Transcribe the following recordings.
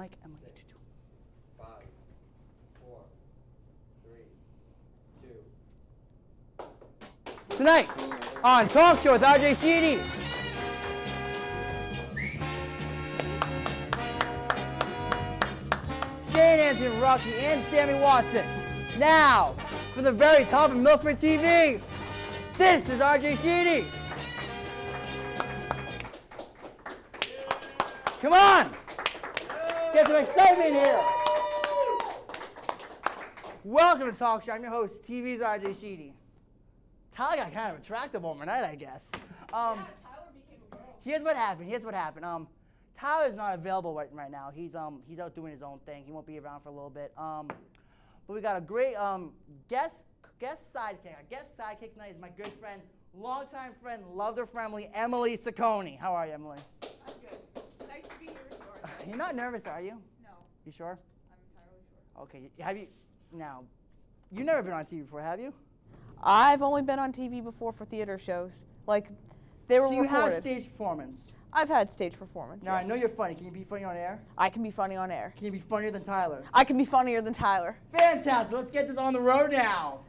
Mike, Emily. 5, 4, 3, 2. Tonight on Talk Show with RJ Sheedy. Shane Anthony Verrocchi and Sammi Watson. Now, from the very top of Milford TV, this is RJ Sheedy. Come on! Get some excitement here. Welcome to Talk Show. I'm your host, TV's RJ Sheedy. Tyler got kind of attractive overnight, I guess. Tyler became a girl. Here's what happened. Tyler's not available right now. He's out doing his own thing. He won't be around for a little bit. But we got a great guest sidekick. Our guest sidekick tonight is my good friend, longtime friend, loved her family, Emily Ciccone. How are you, Emily? I'm good. Nice to be here with you. You're not nervous, are you? No, You sure? I'm entirely sure. Okay. Have you? Now, you've never been on TV before, have you? I've only been on TV before for theater shows. Like, they were So you recorded. have stage performance. I've had stage performance. Now, yes. I know you're funny. Can you be funny on air? I can be funny on air. Can you be funnier than Tyler? I can be funnier than Tyler. Fantastic. Let's get this on the road now.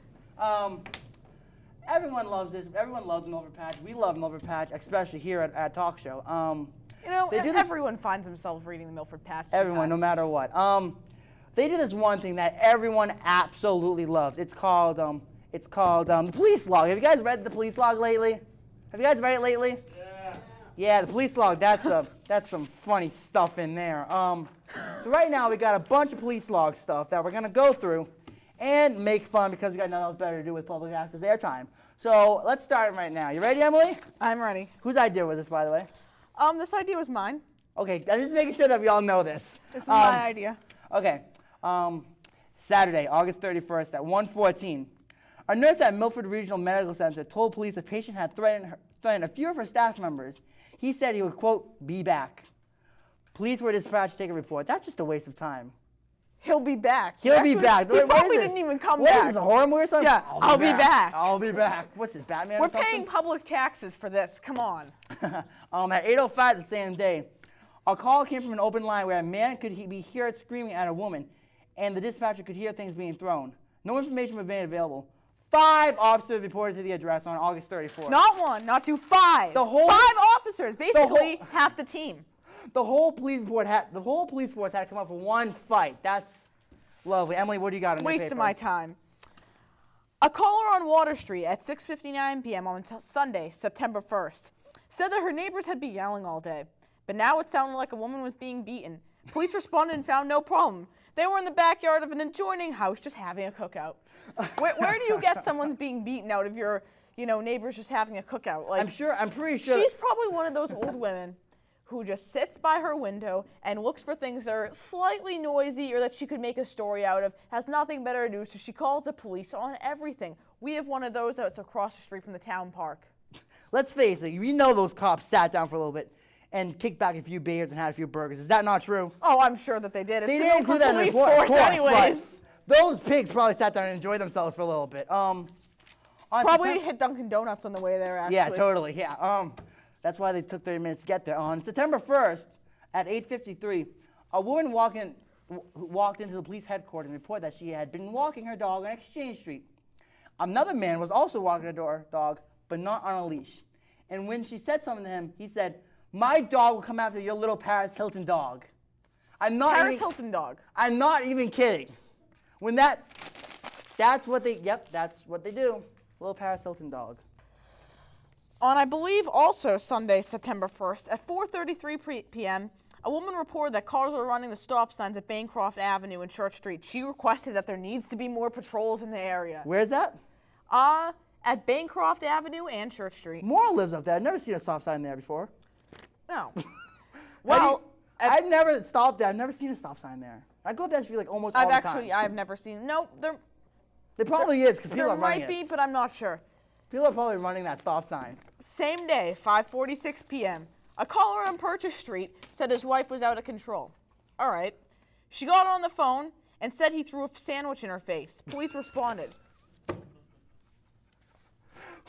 Everyone loves this. Everyone loves Milford Patch. We love Milford Patch, especially here at Talk Show. You know, They do this- everyone finds himself reading the Milford Patch. Everyone, no sometimes. matter what. They do this one thing that everyone absolutely loves. It's called the Police Log. Have you guys read the Police Log lately? Have you guys read it lately? Yeah, the Police Log. That's some funny stuff in there. So right now we got a bunch of Police Log stuff that we're gonna go through and make fun because we got nothing else better to do with public access airtime. So let's start right now. You ready, Emily? I'm ready. Whose idea was this, by the way? This idea was mine. Okay, I'm just making sure that we all know this. This is my idea. Okay. Saturday, August 31st at 1:14. A nurse at Milford Regional Medical Center told police a patient had threatened a few of her staff members. He said he would, quote, be back. Police were dispatched to take a report. That's just a waste of time. He'll be back. He'll be Actually, back. He What probably is this? didn't even come What is back. this, a horror movie or something? Yeah, I'll be back. I'll be back. What's this, Batman We're or something? paying public taxes for this. Come on. At 8:05 the same day, a call came from an open line where a man could be heard screaming at a woman, and the dispatcher could hear things being thrown. No information was made available. 5 officers reported to the address on August 34th. Not one, not two, 5. The whole- 5 officers, basically half the team. The whole police force had to come up for one fight. That's lovely. Emily, what do you got on your Waste paper? of my time. A caller on Water Street at 6:59 p.m. on Sunday, September 1st, said that her neighbors had been yelling all day, but now it sounded like a woman was being beaten. Police responded and found no problem. They were in the backyard of an adjoining house just having a cookout. Where do you get someone's being beaten out of your, neighbors just having a cookout? Like, I'm pretty sure. she's probably one of those old women who just sits by her window and looks for things that are slightly noisy or that she could make a story out of, has nothing better to do, so she calls the police on everything. We have one of those that's across the street from the town park. Let's face it. We know those cops sat down for a little bit and kicked back a few beers and had a few burgers. Is that not true? Oh, I'm sure that they did. It's They the didn't Milford do that in police the court, force anyways. but those pigs probably sat down and enjoyed themselves for a little bit. On Probably September- hit Dunkin' Donuts on the way there, actually. Yeah, totally. Yeah. That's why they took 30 minutes to get there. On September 1st at 8:53, a woman walked into the police headquarters and reported that she had been walking her dog on Exchange Street. Another man was also walking her dog, but not on a leash. And when she said something to him, he said, "My dog will come after your little Paris Hilton dog." Paris Hilton dog. I'm not even kidding. That's what they do. Little Paris Hilton dog. On, I believe, also Sunday, September 1st, at 4:33 p.m., a woman reported that cars were running the stop signs at Bancroft Avenue and Church Street. She requested that there needs to be more patrols in the area. Where's that? At Bancroft Avenue and Church Street. Mora lives up there. I've never seen a stop sign there before. No. Well, I've never stopped there. I've never seen a stop sign there. I go up that street like almost all the time. I've never seen. No, there probably is because people there are running might be, it. but I'm not sure. People are probably running that stop sign. Same day, 5:46 p.m., a caller on Purchase Street said his wife was out of control. All right. She got on the phone and said he threw a sandwich in her face. Police responded.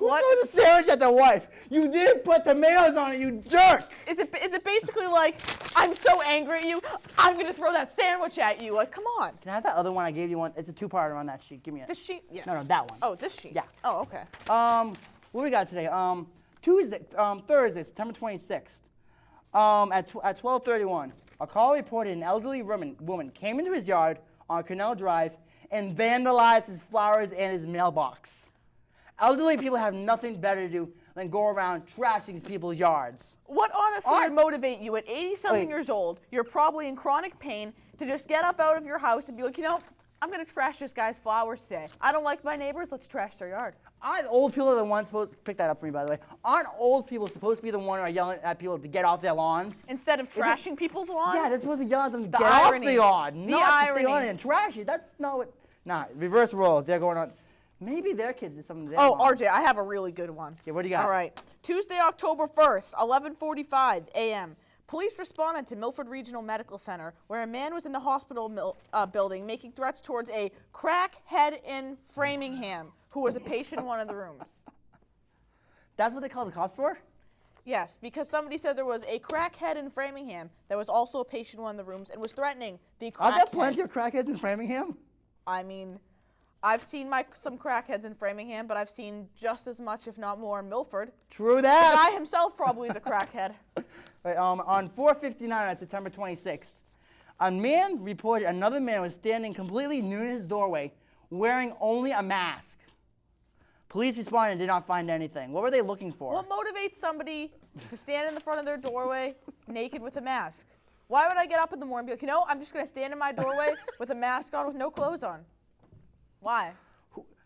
Who throws a sandwich at their wife? You didn't put tomatoes on it, you jerk! Is it basically like, I'm so angry at you, I'm going to throw that sandwich at you? Like, come on. Can I have that other one I gave you one? It's a two-parter on that sheet. Give me it. This sheet? Yeah. No, that one. Oh, this sheet? Yeah. Oh, okay. What do we got today? Thursday, September 26th. At 12:31, a call reported an elderly woman came into his yard on Canal Drive and vandalized his flowers and his mailbox. Elderly people have nothing better to do than go around trashing people's yards. What honestly would motivate you at 80-something years old, you're probably in chronic pain, to just get up out of your house and be like, you know, I'm going to trash this guy's flowers today. I don't like my neighbors, let's trash their yard. Aren't old people the ones supposed to pick that up for me, by the way? Aren't old people supposed to be the one who are yelling at people to get off their lawns? Instead of trashing people's lawns? Yeah, they're supposed to be yelling at them to get off the lawn, not to stay on it and trash it. That's not what... Nah, reverse roles. They're going on... Maybe their kids did something to their Oh, mom. RJ, I have a really good one. Yeah, what do you got? All right. Tuesday, October 1st, 11:45 a.m. Police responded to Milford Regional Medical Center, where a man was in the hospital building making threats towards a crackhead in Framingham who was a patient in one of the rooms. That's what they call the cops for? Yes, because somebody said there was a crackhead in Framingham that was also a patient in one of the rooms and was threatening the crackhead. Are there plenty of crackheads in Framingham? I mean, I've seen some crackheads in Framingham, but I've seen just as much, if not more, in Milford. True that. The guy himself probably is a crackhead. Right, on 4:59 on September 26th, a man reported another man was standing completely nude in his doorway, wearing only a mask. Police responded and did not find anything. What were they looking for? What motivates somebody to stand in the front of their doorway naked with a mask? Why would I get up in the morning and be like, you know, I'm just going to stand in my doorway with a mask on with no clothes on? Why?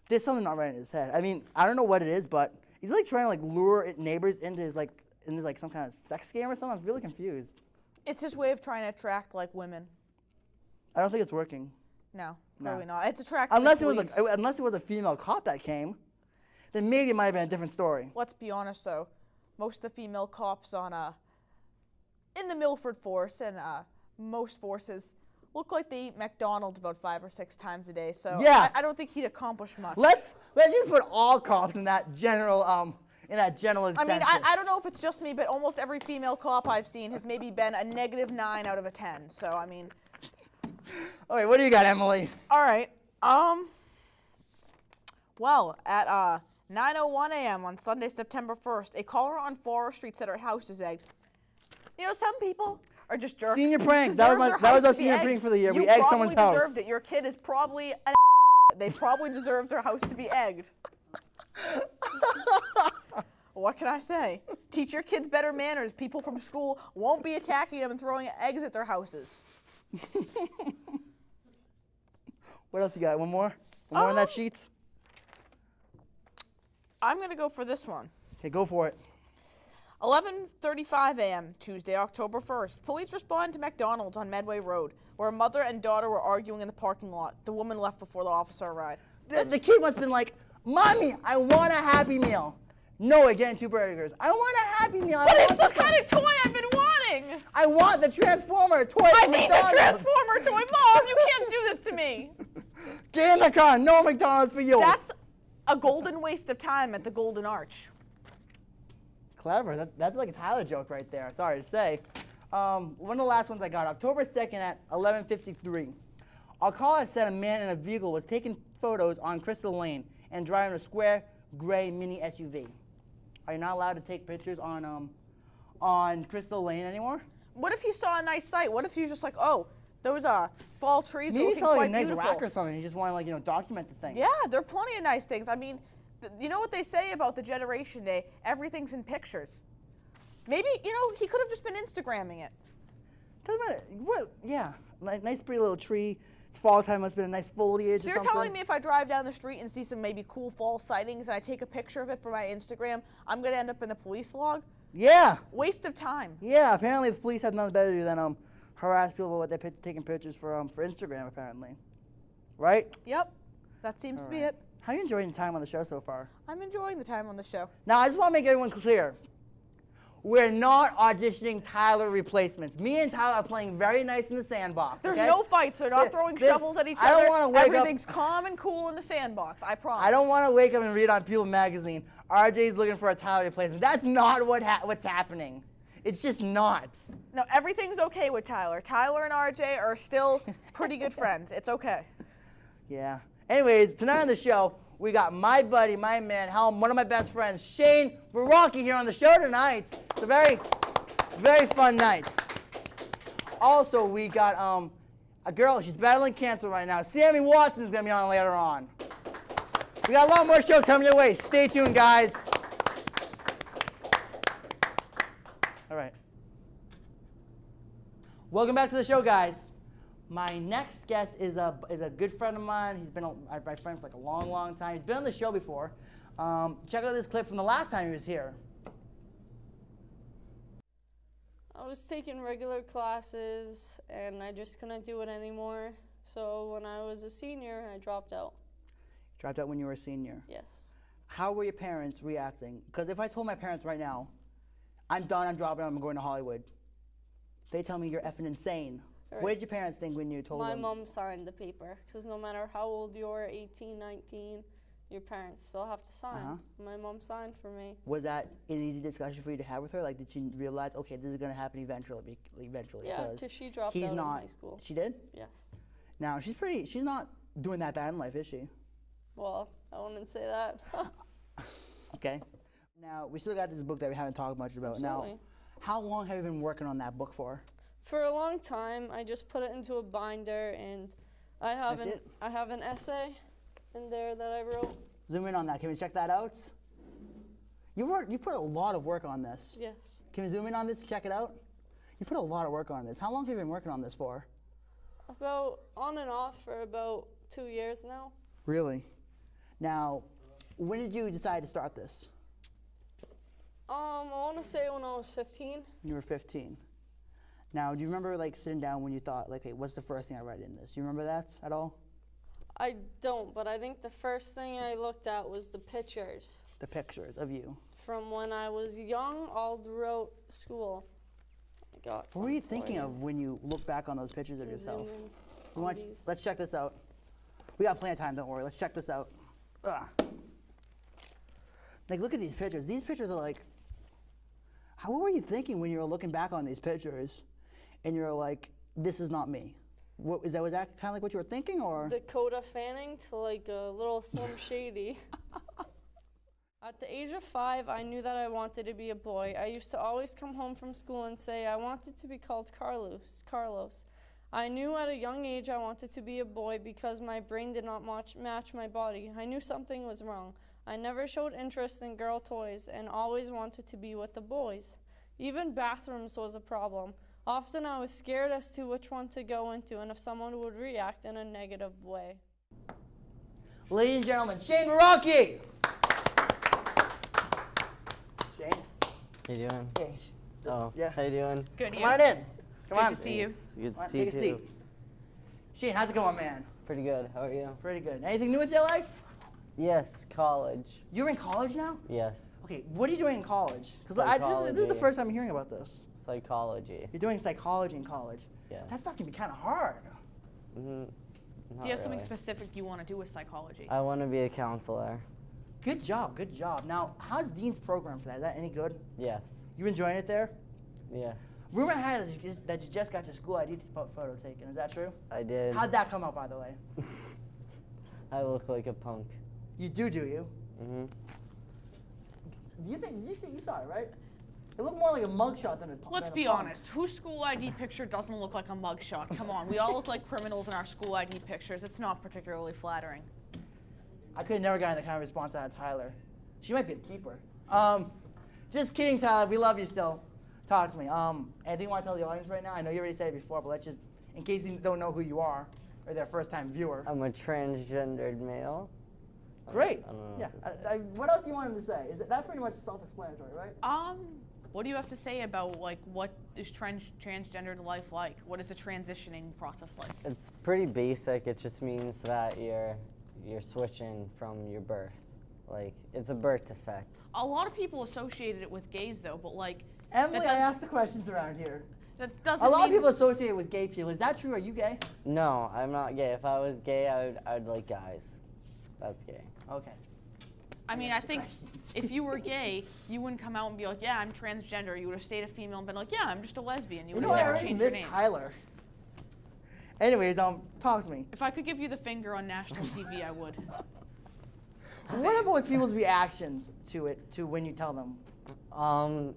There's something not right in his head. I mean, I don't know what it is, but he's like trying to like lure neighbors into his like some kind of sex scam or something. I'm really confused. It's his way of trying to attract like women. I don't think it's working. No, clearly not. It's attracting Unless the it was unless it was a female cop that came, then maybe it might have been a different story. Let's be honest though, most of the female cops in the Milford force and most forces look like they eat McDonald's about 5 or 6 times a day. So yeah. I don't think he'd accomplish much. Let's just put all cops in that general incentive. I mean, I don't know if it's just me, but almost every female cop I've seen has maybe been a -9 out of a 10. So I mean. Okay, what do you got, Emily? All right. Well, at 9:01 a.m. on Sunday, September 1st, a caller on Forest Street said her house was egged. You know, some people are just jerks. Senior prank. That was our senior prank for the year. We egged someone's house. You probably deserved it. Your kid is probably they probably deserved their house to be egged. What can I say? Teach your kids better manners. People from school won't be attacking them and throwing eggs at their houses. What else you got? One more? One more on that sheet? I'm going to go for this one. Okay, go for it. 11:35 a.m. Tuesday, October 1st. Police respond to McDonald's on Medway Road, where a mother and daughter were arguing in the parking lot. The woman left before the officer arrived. The kid must have been like, Mommy, I want a Happy Meal. No, again, 2 burgers. I want a Happy Meal. But it's the kind of toy I've been wanting. I want the Transformer toy. I need the Transformer toy. Mom, you can't do this to me. Get in the car. No McDonald's for you. That's a golden waste of time at the Golden Arch. Clever. That's like a Tyler joke right there. Sorry to say. One of the last ones I got, October 2nd at 11:53. A caller said a man in a vehicle was taking photos on Crystal Lane and driving a square gray mini SUV. Are you not allowed to take pictures on Crystal Lane anymore? What if he saw a nice sight? What if he's just like, oh, those fall trees are Maybe looking he saw like quite a nice beautiful. rack or something. He just wanted to document the thing. Yeah, there are plenty of nice things. I mean, you know what they say about the Generation Day? Everything's in pictures. Maybe, he could have just been Instagramming it. Doesn't matter. What? Yeah, nice pretty little tree. It's fall time. Must have been a nice foliage. So or you're something. telling me if I drive down the street and see some maybe cool fall sightings and I take a picture of it for my Instagram, I'm gonna end up in the police log? Yeah. Waste of time. Yeah. Apparently, the police have nothing better to do than harass people about what they're taking pictures for Instagram. Apparently, right? Yep, that seems to be it. How are you enjoying your time on the show so far? I'm enjoying the time on the show. Now, I just want to make everyone clear. we're not auditioning Tyler replacements. Me and Tyler are playing very nice in the sandbox. There's okay? no fights. They're not throwing shovels at each I other. don't want to wake Everything's up. calm and cool in the sandbox. I promise. I don't want to wake up and read on People magazine, RJ's looking for a Tyler replacement. That's not what's happening. It's just not. No, everything's okay with Tyler. Tyler and RJ are still pretty good friends. It's okay. Yeah. Anyways, tonight on the show, we got my buddy, my man, one of my best friends, Shane Verrocchi here on the show tonight. It's a very, very fun night. Also, we got a girl, she's battling cancer right now. Sammi Watson is going to be on later on. We got a lot more show coming your way. Stay tuned, guys. All right. Welcome back to the show, guys. My next guest is a good friend of mine. He's been my friend for like a long, long time. He's been on the show before. Check out this clip from the last time he was here. I was taking regular classes, and I just couldn't do it anymore. So when I was a senior, I dropped out. Dropped out when you were a senior? Yes. How were your parents reacting? Because if I told my parents right now, I'm done, I'm dropping out, I'm going to Hollywood, they tell me you're effing insane. Right. What did your parents think when you told them? My mom signed the paper, because no matter how old you are, 18, 19, your parents still have to sign. My mom signed for me. Was that an easy discussion for you to have with her? Like, did she realize, okay, this is going to happen eventually? Yeah, because she dropped out in high school. She did? Yes. Now, she's not doing that bad in life, is she? Well, I wouldn't say that. Okay. Now, we still got this book that we haven't talked much about. Absolutely. Now, how long have you been working on that book for? For a long time. I just put it into a binder, and I have an essay in there that I wrote. Zoom in on that. Can we check that out? You put a lot of work on this. Yes. Can we zoom in on this and check it out? You put a lot of work on this. How long have you been working on this for? About on and off for about 2 years now. Really? Now, when did you decide to start this? I want to say when I was 15. You were 15. Now, do you remember like sitting down when you thought, like, hey, what's the first thing I write in this? Do you remember that at all? I don't, but I think the first thing I looked at was the pictures. The pictures of you. From when I was young all throughout school. I got What were you thinking of when you look back on those pictures of yourself? Let's check this out. We got plenty of time, don't worry. Let's check this out. Ugh. Like, look at these pictures. These pictures are like, what were you thinking when you were looking back on these pictures and you're like, this is not me? Was that kind of like what you were thinking, or? Dakota Fanning to like a little Sammi Shady. At the age of 5, I knew that I wanted to be a boy. I used to always come home from school and say I wanted to be called Carlos. I knew at a young age I wanted to be a boy because my brain did not match my body. I knew something was wrong. I never showed interest in girl toys and always wanted to be with the boys. Even bathrooms was a problem. Often I was scared as to which one to go into and if someone would react in a negative way. Ladies and gentlemen, Shane Verrocchi! Shane? How you doing? Hey. Yeah. How you doing? Good. Come on in. Come on. Good to see you. Good to Come on, see you take a too. seat. Shane, how's it going, man? Pretty good. How are you? Pretty good. Anything new with your life? Yes, college. You're in college now? Yes, Okay, what are you doing in college? Because this is the first time I'm hearing about this. psychology. You're doing psychology in college. Yeah. That stuff can be kind of hard. Mm-hmm. Do you have something specific you want to do with psychology? I want to be a counselor. Good job, good job. Now, how's Dean's program for that? Is that any good? Yes. You enjoying it there? Yes. Rumor had it that you just got your school ID photo taken. Is that true? I did. How'd that come out, by the way? I look like a punk. You do you? Mm-hmm. You saw it, right? It looked more like a mugshot than a punk. Let's be honest. Whose school ID picture doesn't look like a mugshot? Come on, we all look like criminals in our school ID pictures. It's not particularly flattering. I could have never gotten the kind of response out of Tyler. She might be a keeper. Just kidding, Tyler. We love you still. Talk to me. Anything you want to tell the audience right now? I know you already said it before, but let's just, in case you don't know who you are, or they're first-time viewer. I'm a transgendered male. Great. I don't know Yeah. what to say. What else do you want him to say? That's pretty much self-explanatory, right? What do you have to say about like what is transgendered life like? What is the transitioning process like? It's pretty basic. It just means that you're switching from your birth. Like, it's a birth defect. A lot of people associated it with gays, though, but like. Emily, that I doesn't- asked the questions around here. That doesn't A lot of mean- people associate it with gay people. Is that true? Are you gay? No, I'm not gay. If I was gay, I'd like guys. That's gay. Okay. I mean, I think Questions. if you were gay, you wouldn't come out and be like, yeah, I'm transgender. You would have stayed a female and been like, yeah, I'm just a lesbian. You You would know, I have never already changed your missed name. Tyler. Anyways, talk to me. If I could give you the finger on national TV, I would. What about people's reactions to it, to when you tell them?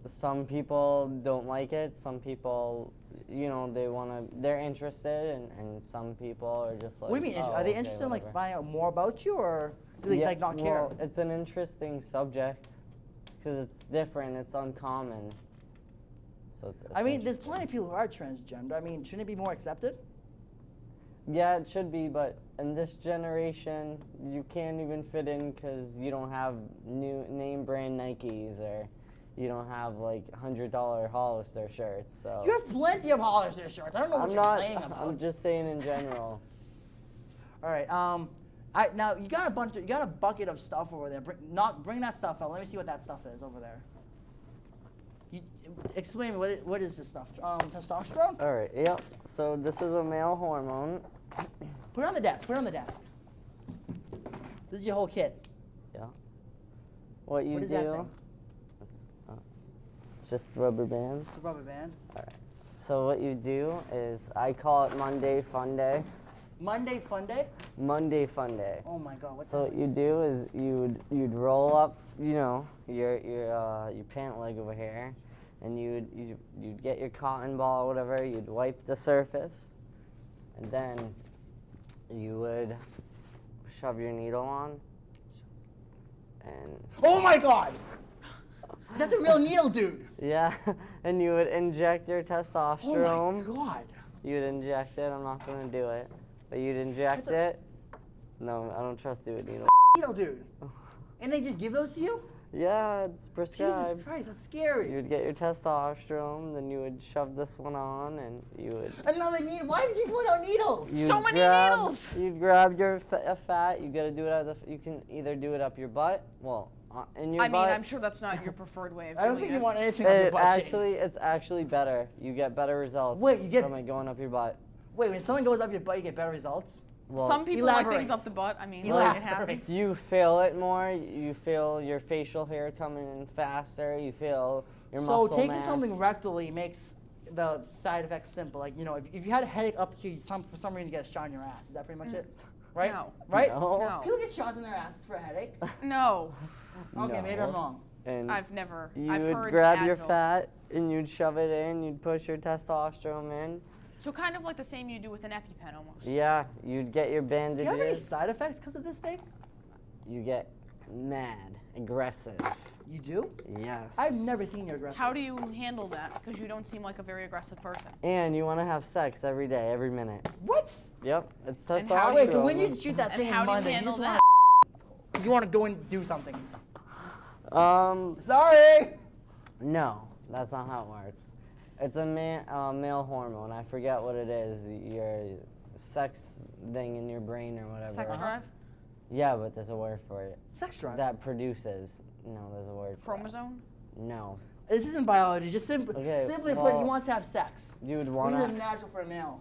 Some people don't like it. Some people, you know, they're interested, and some people are just like. What do you mean? "Oh, Are they okay, interested in like whatever." finding out more about you, or do they Yeah, like not care? Well, it's an interesting subject because it's different. It's uncommon. So it's I mean, there's plenty of people who are transgender. I mean, shouldn't it be more accepted? Yeah, it should be, but in this generation, you can't even fit in because you don't have new name brand Nikes, or you don't have like $100 Hollister shirts. So You have plenty of Hollister shirts. I don't know what I'm you're not. playing about. I'm just saying in general. All right. Now you got you got a bucket of stuff over there. Bring that stuff out. Let me see what that stuff is over there. Explain me what is this stuff? Testosterone? All right. Yep. So this is a male hormone. Put it on the desk. Put it on the desk. This is your whole kit. Yeah. What you What is do? that thing? It's just rubber band. It's a rubber band. All right. So what you do is, I call it Monday Fun Day. Monday's fun day. Monday Fun Day. Oh my God. What's So that? what you do is you'd roll up, you know, your pant leg over here, and you'd get your cotton ball or whatever. You'd wipe the surface, and then you would shove your needle on, and Oh my God. That's a real needle, dude. yeah, and you would inject your Oh testosterone. my God. You would inject it. I'm not gonna do it, but you'd inject That's it. No, I don't trust you with needle. Needle, dude. And they just give those to you? Yeah, it's Jesus prescribed. Christ, that's scary. You would get your testosterone, then you would shove this one on, and you would. Another needle. Why do you keep putting out needles? you'd So many grab- needles! You'd grab your fat. You gotta do it out of the. You can either do it up your butt. Well, in your I mean, butt. I'm sure that's not your preferred way of I don't doing think it. you want anything on your butt, Shane. It's actually better. You get better results. Wait, you get- from it going up your butt. Wait, when something goes up your butt, you get better results? Well, Some people like elaborate. things up the butt. I mean, Elaborate. it happens. you feel it more. You feel your facial hair coming in faster. You feel your So muscle taking mass. something rectally makes the side effects simple. Like, you know, if you had a headache up here, for some reason you get a shot in your ass. Is that pretty much it? Right? No. Right? No. No. People get shots in their asses for a headache. No, Okay, maybe I'm No. wrong. And I've never. you I've would heard grab your Advil. fat and you'd shove it in. You'd push your testosterone in. So kind of like the same you do with an EpiPen almost. Yeah, you'd get your Do you have any bandages. side effects because of this thing? You get mad, aggressive. You do? Yes. I've never seen you aggressive. How do you handle that? Because you don't seem like a very aggressive person. And you want to have sex every day, every minute. What? Yep, it's And testosterone. how do Wait, so when you shoot that And thing how in do you Monday, handle just that? you want to go and do something. Um, Sorry. no, that's not how it works. It's a male hormone. I forget what it is. Your sex thing in your brain or whatever. Sex drive? Yeah, but there's a word for it. Sex drive. That produces. No, there's a word for it. Chromosome? No. This isn't biology. Just simply put, well, he wants to have sex. You would Which want is to. natural for a male.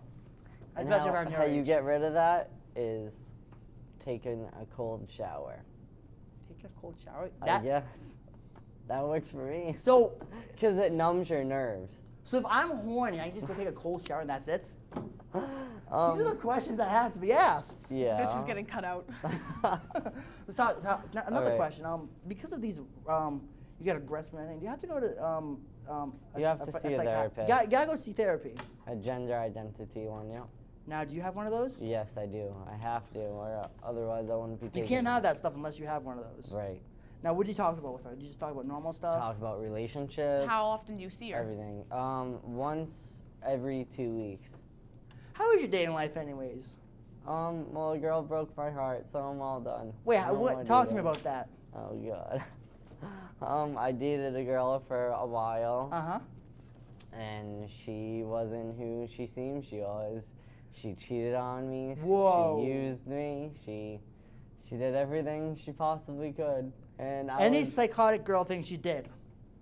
And Especially around your how you age. get rid of that is taking a cold shower. Take a cold shower. I guess. That works for me. So, Because it numbs your nerves. so if I'm horny, I can just go take a cold shower and that's it. These are the Um, questions that have to be asked. yeah. This is getting cut out. Let's talk, another Alright. question. Because of these, you get aggressive and everything. Do you have to go to You have to see a therapist. You gotta go see therapy. A gender identity one, yeah. Now, do you have one of those? Yes, I do. I have to, or otherwise I wouldn't be taking You can't it. have that stuff unless you have one of those. Right. Now, what did you talk about with her? Did you just talk about normal stuff? Talk about relationships. How often do you see her? Everything. Once every 2 weeks. How is your dating life, anyways? Well, a girl broke my heart, so I'm all done. Wait, I don't what? wanna Talk do to me that. about that. Oh god. I dated a girl for a while, Uh huh. and she wasn't who she seemed she was. She cheated on me. Whoa. She used me. She did everything she possibly could. And Any psychotic girl thinks she did.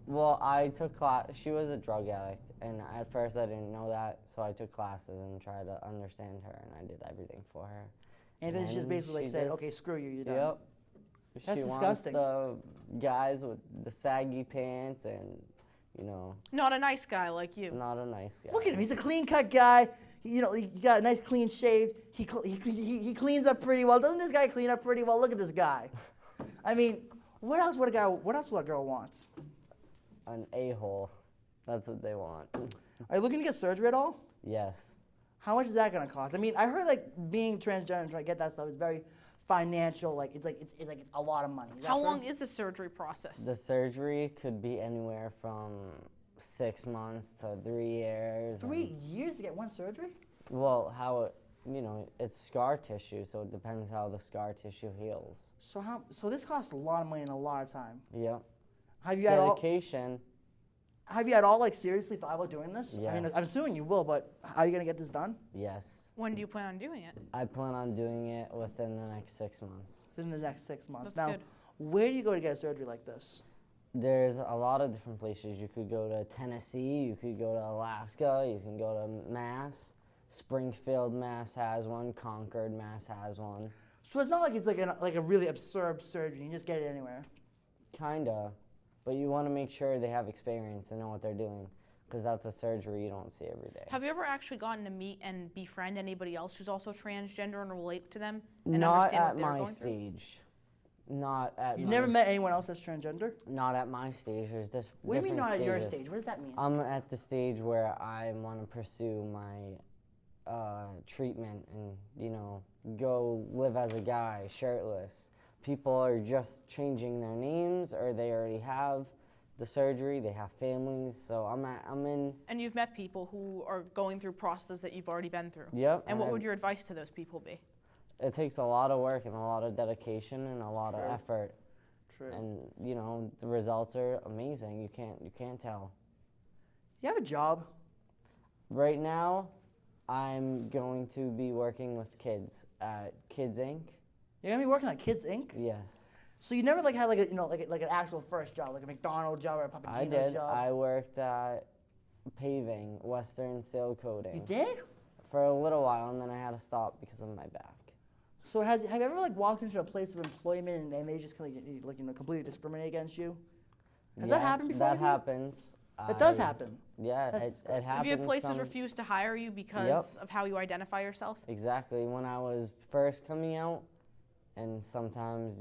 Well, I took class. She was a drug addict, and at first I didn't know that, so I took classes and tried to understand her, and I did everything for her. And then she just basically she said, just- okay, screw you, you're done. Yep. That's she disgusting. wants the guys with the saggy pants and, Not a nice guy like you. not a nice guy. Look at him. He's a clean-cut guy. He got a nice clean shave. He cleans up pretty well. Doesn't this guy clean up pretty well? Look at this guy. I mean, what else would a girl want? An a-hole. That's what they want. Are you looking to get surgery at all? Yes. How much is that gonna cost? I mean, I heard like being transgender and trying to get that stuff is very financial. Like it's a lot of money. Is that How true? long is the surgery process? The surgery could be anywhere from 6 months to 3 years. 3 years to get one surgery? Well, how it, it's scar tissue, so it depends how the scar tissue heals. So this costs a lot of money and a lot of time. Yep. Have you at all? Dedication. Have you at all like seriously thought about doing this? I mean, Yes. I'm assuming you will, but how are you gonna get this done? Yes. When do you plan on doing it? I plan on doing it within the next 6 months. Within the next 6 months. That's Now, good. where do you go to get a surgery like this? There's a lot of different places. You could go to Tennessee, you could go to Alaska, you can go to Mass. Springfield, Mass has one. Concord, Mass has one. So it's not like it's like a really absurd surgery. You can just get it anywhere. Kinda. But you want to make sure they have experience and know what they're doing, because that's a surgery you don't see every day. Have you ever actually gotten to meet and befriend anybody else who's also transgender and relate to them and Not understand at what they're my going through? stage. Not at You've my never met anyone else that's transgender? Not at my stage. There's this. What do you mean not at your stages. stage? What does that mean? I'm at the stage where I want to pursue my treatment and go live as a guy, shirtless. People are just changing their names, or they already have the surgery. They have families, so I'm in. And you've met people who are going through processes that you've already been through. Yep. And what would your advice to those people be? It takes a lot of work and a lot of dedication and a lot of effort. True. And the results are amazing. You can't tell. You have a job? Right now, I'm going to be working with kids at Kids Inc. You're gonna be working at Kids Inc. Yes. So you never had like an actual first job, like a McDonald's job or a Papa I Gino's did. job? I worked at paving, Western Seal Coating. You did? For a little while, and then I had to stop because of my back. So have you ever walked into a place of employment and they just completely discriminate against you? Has that happened before? That with you? happens. It does happen. Yeah, That's it disgusting. happens. Have you had places some- refuse to hire you because of how you identify yourself? Exactly. When I was first coming out, and sometimes,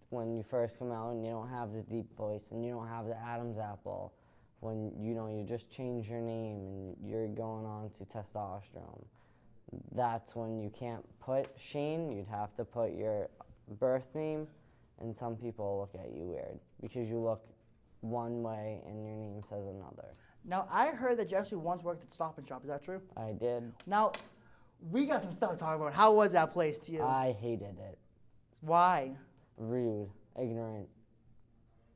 when you first come out and you don't have the deep voice and you don't have the Adam's apple, when, you just change your name and you're going on to testosterone, that's when you can't put Shane. You'd have to put your birth name, and some people look at you weird because you look one way and your name says another. Now, I heard that you actually once worked at Stop and Shop. Is that true? I did. Now, we got some stuff to talk about. How was that place to you? I hated it. Why? Rude, ignorant.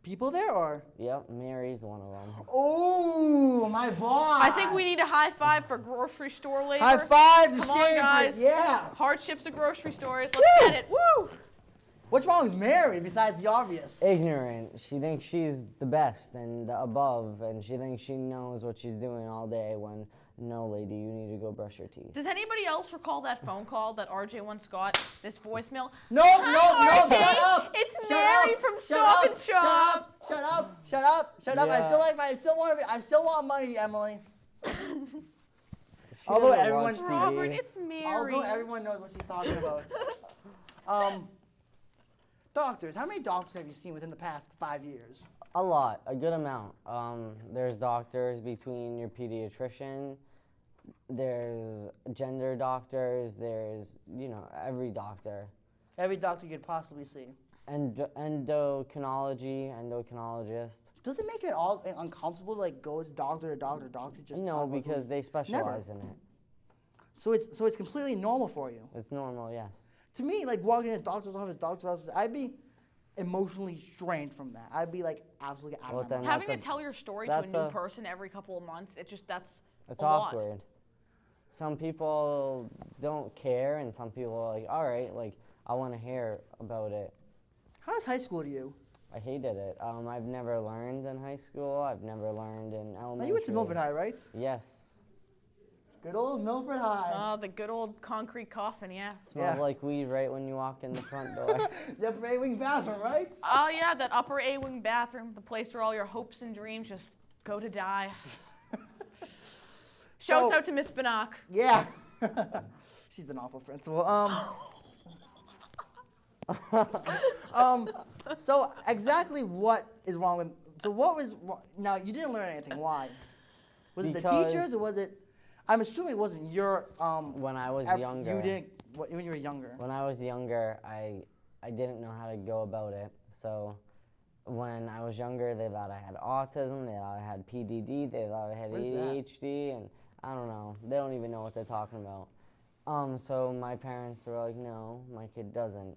People there or? Yep, Mary's one of them. Oh, my boss. I think we need a high five for grocery store labor. High five to Come on, Shane. guys. Yeah. Hardships of grocery stores. Let's Woo! get it. Woo! What's wrong with Mary besides the obvious? Ignorant. She thinks she's the best and the above, and she thinks she knows what she's doing all day when, no, lady, you need to go brush your teeth. Does anybody else recall that phone call that RJ once got? This voicemail? No, Hi, RJ. shut up. It's Shut Mary up. from Shut Stop up. and Shop. Shut up. Shut up. Shut up. Yeah. I still want money, Emily. She Although doesn't everyone- watch TV. Robert, it's Mary. Although everyone knows what she's talking about. Doctors, how many doctors have you seen within the past 5 years? A lot, a good amount. There's doctors between your pediatrician, there's gender doctors, there's, every doctor. Every doctor you could possibly see. Endocrinologist. Does it make it all uncomfortable to go to doctor to doctor to doctor just No, talk about because food? they specialize in it. So it's completely normal for you. It's normal, yes. To me, walking into doctor's office, I'd be emotionally strained from that. I'd be absolutely out Well, of my then mind. Having to That's a- tell your story to a that's new a- person every couple of months, that's It's a lot. awkward. Some people don't care, and some people are like, all right, I want to hear about it. How was high school to you? I hated it. I've never learned in high school. I've never learned in elementary. Now, you went to Milford High, right? Yes. Good old Milford High. Oh, the good old concrete coffin, yeah. Smells Yeah. like weed right when you walk in the front door. The A-wing bathroom, right? Oh, yeah, that upper A-wing bathroom, the place where all your hopes and dreams just go to die. Shouts So- out to Miss Bannock. Yeah. She's an awful principal. So exactly what is wrong with? So what was wrong? Now you didn't learn anything. Why? Was it the Because- teachers or was it? I'm assuming it wasn't your. When I was younger. You didn't. When you were younger. When I was younger, I didn't know how to go about it. So when I was younger, they thought I had autism, they thought I had PDD, they thought I had What is that? ADHD, and I don't know. They don't even know what they're talking about. So my parents were like, no, my kid doesn't.